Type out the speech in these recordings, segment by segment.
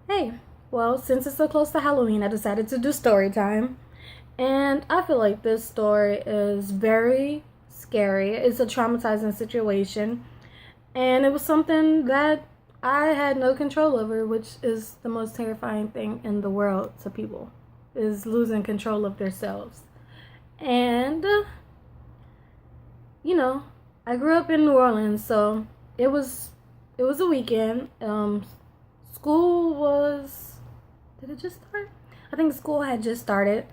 Hey, well, since it's so close to Halloween, I decided to do story time. And I feel like this story is very scary. It's a traumatizing situation. And it was something that I had no control over, which is the most terrifying thing in the world to people, is losing control of themselves. And, you know, I grew up in New Orleans, so it was it was a weekend. School was, did it just start? I think school had just started,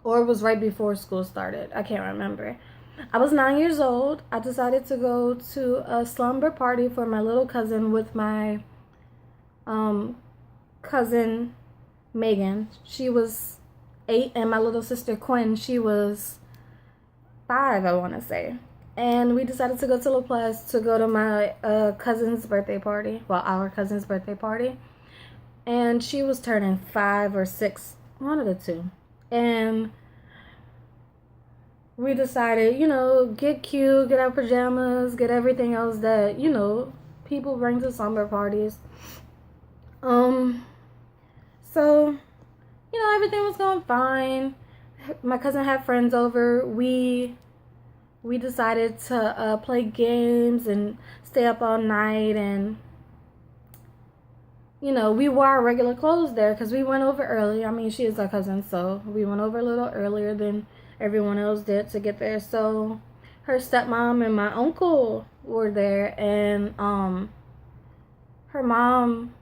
or it was right before school started. I can't remember. I was 9 years old. I decided to go to a slumber party for my little cousin with my um, cousin Megan. She was 8, and my little sister Quinn, she was 5, I want to say. And we decided to go to La Place to go to my cousin's birthday party. Well, our cousin's birthday party. And she was turning 5 or 6, one of the two. And we decided, get cute, get our pajamas, get everything else that, people bring to slumber parties. Um, so, everything was going fine. My cousin had friends over. We decided to play games and stay up all night, and we wore our regular clothes there because we went over early. I mean, she is our cousin, so we went over a little earlier than everyone else did to get there. So her stepmom and my uncle were there, and her mom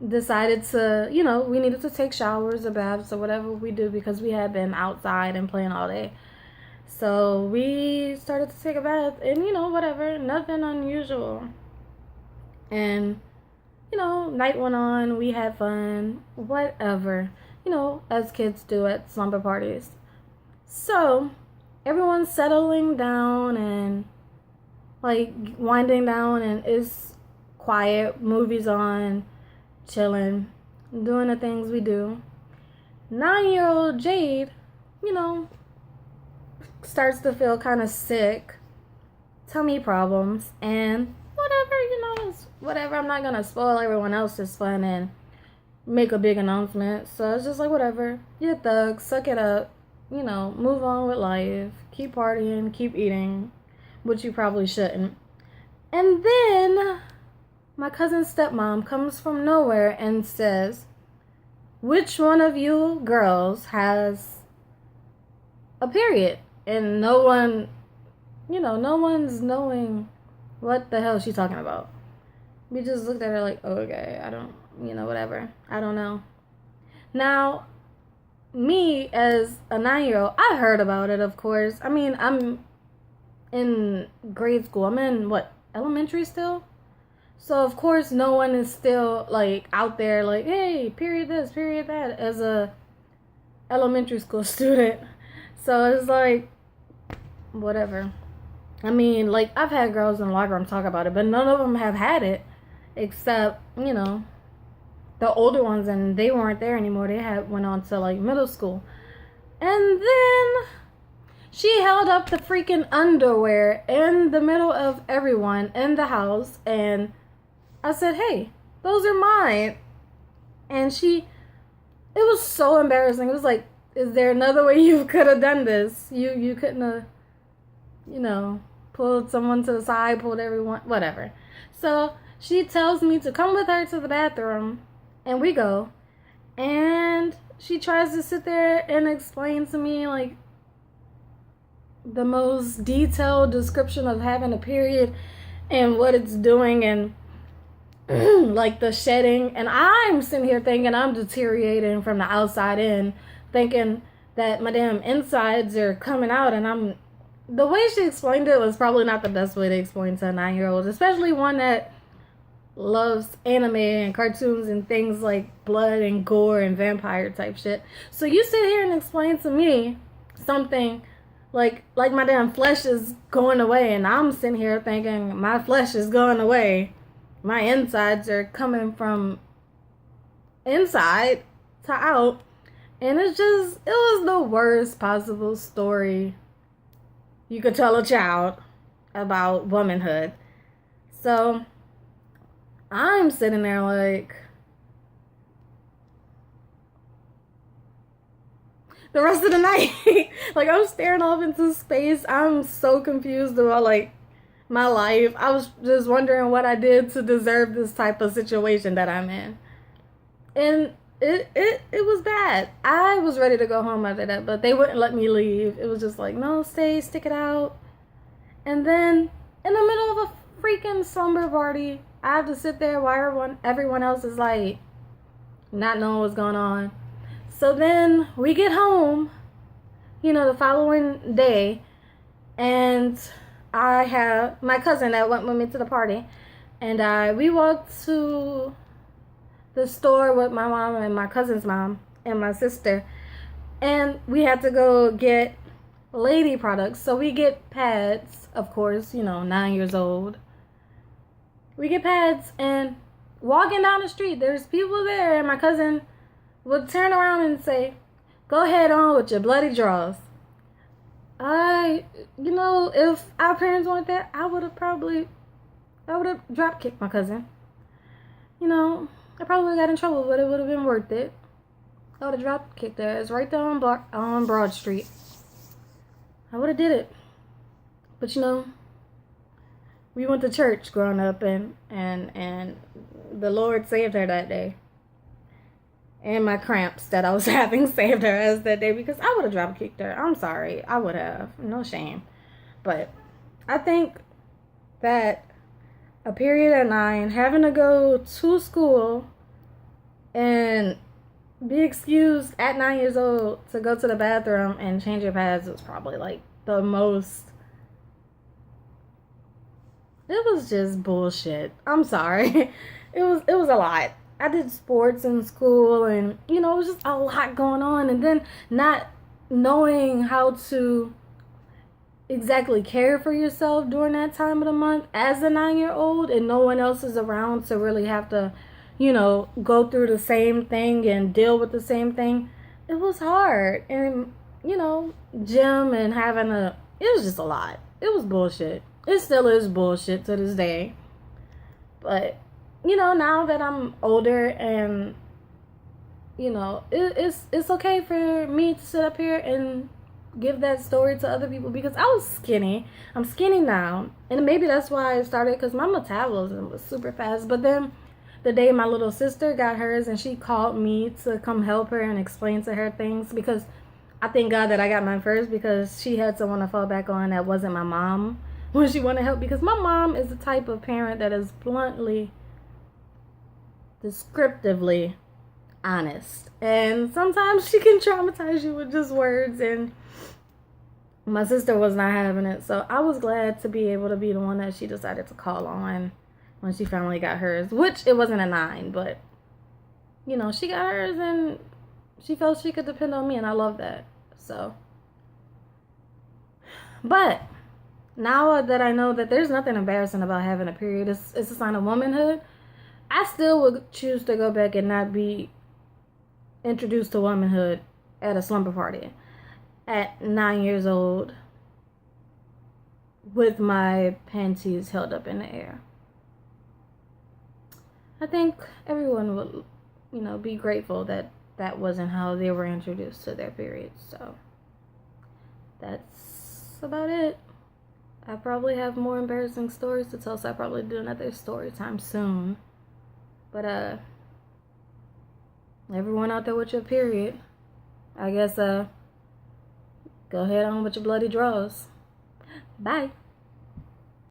decided to, we needed to take showers or baths or whatever we do because we had been outside and playing all day. So we started to take a bath, and whatever, nothing unusual. And night went on, we had fun, whatever, as kids do at slumber parties. So everyone's settling down and like winding down, and it's quiet, movies on, chilling, doing the things we do. 9-year-old Jade, starts to feel kind of sick, tummy problems, and whatever, it's whatever. I'm not gonna spoil everyone else's fun and make a big announcement. So it's just like, whatever. You're a thug, suck it up, move on with life, keep partying, keep eating, which you probably shouldn't. And then my cousin's stepmom comes from nowhere and says, "Which one of you girls has a period?" And no one's knowing what the hell she's talking about. We just looked at her like, oh, okay, I don't, whatever. I don't know. Now, me as a 9-year-old, I heard about it, of course. I mean, I'm in grade school. I'm in, elementary still? So, of course, no one is still, out there, hey, period this, period that, as a elementary school student. So, it's like, whatever. I mean, I've had girls in the locker room talk about it, but none of them have had it, except, the older ones, and they weren't there anymore. They went on to, middle school. And then she held up the freaking underwear in the middle of everyone in the house, and I said, hey, those are mine. And it was so embarrassing. It was like, is there another way you could have done this? You couldn't have, pulled someone to the side, pulled everyone, whatever. So she tells me to come with her to the bathroom, and we go. And she tries to sit there and explain to me, the most detailed description of having a period and what it's doing, and the shedding. And I'm sitting here thinking I'm deteriorating from the outside in, thinking that my damn insides are coming out, and the way she explained it was probably not the best way to explain to a 9-year-old, especially one that loves anime and cartoons and things like blood and gore and vampire type shit. So you sit here and explain to me something like my damn flesh is going away, and I'm sitting here thinking my flesh is going away. My insides are coming from inside to out. And it was the worst possible story you could tell a child about womanhood. So I'm sitting there like, the rest of the night. Like, I'm staring off into space. I'm so confused about, like, my life. I was just wondering what I did to deserve this type of situation that I'm in. And it was bad. I was ready to go home after that, but they wouldn't let me leave. It was just like, no, stay, stick it out. And then, in the middle of a freaking slumber party, I have to sit there while everyone else is like, not knowing what's going on. So then we get home, the following day, and I have my cousin that went with me to the party, and we walked to the store with my mom and my cousin's mom and my sister, and we had to go get lady products. So we get pads, of course, 9 years old. We get pads, and walking down the street, there's people there, and my cousin would turn around and say, go ahead on with your bloody draws. If our parents wanted that, I would have drop kicked my cousin. I probably got in trouble, but it would have been worth it. I would have drop kicked her. It's right there on Broad Street. I would have did it. But we went to church growing up, and the Lord saved her that day. And my cramps that I was having saved her ass that day, because I would have drop kicked her. I'm sorry. I would have. No shame. But I think that a period at 9, having to go to school and be excused at 9 years old to go to the bathroom and change your pads was probably like the most. It was just bullshit. I'm sorry. It was a lot. I did sports in school, and it was just a lot going on, and then not knowing how to exactly care for yourself during that time of the month as a 9-year-old, and no one else is around to really have to go through the same thing and deal with the same thing. It was hard. And gym and it was just a lot. It was bullshit. It still is bullshit to this day. But now that I'm older, and it's okay for me to sit up here and give that story to other people, because I was skinny. I'm skinny now, and maybe that's why I started, because my metabolism was super fast. But then the day my little sister got hers, and she called me to come help her and explain to her things, because I thank God that I got mine first, because she had someone to fall back on that wasn't my mom when she wanted help. Because my mom is the type of parent that is bluntly, descriptively honest, and sometimes she can traumatize you with just words, and my sister was not having it. So I was glad to be able to be the one that she decided to call on when she finally got hers, which it wasn't a 9, but she got hers, and she felt she could depend on me, and I love that. So, but now that I know that there's nothing embarrassing about having a period, it's a sign of womanhood, I still would choose to go back and not be introduced to womanhood at a slumber party at 9 years old with my panties held up in the air. I think everyone would, be grateful that that wasn't how they were introduced to their periods. So that's about it. I probably have more embarrassing stories to tell, so I'll probably do another story time soon. But everyone out there with your period, I guess go ahead on with your bloody draws. Bye.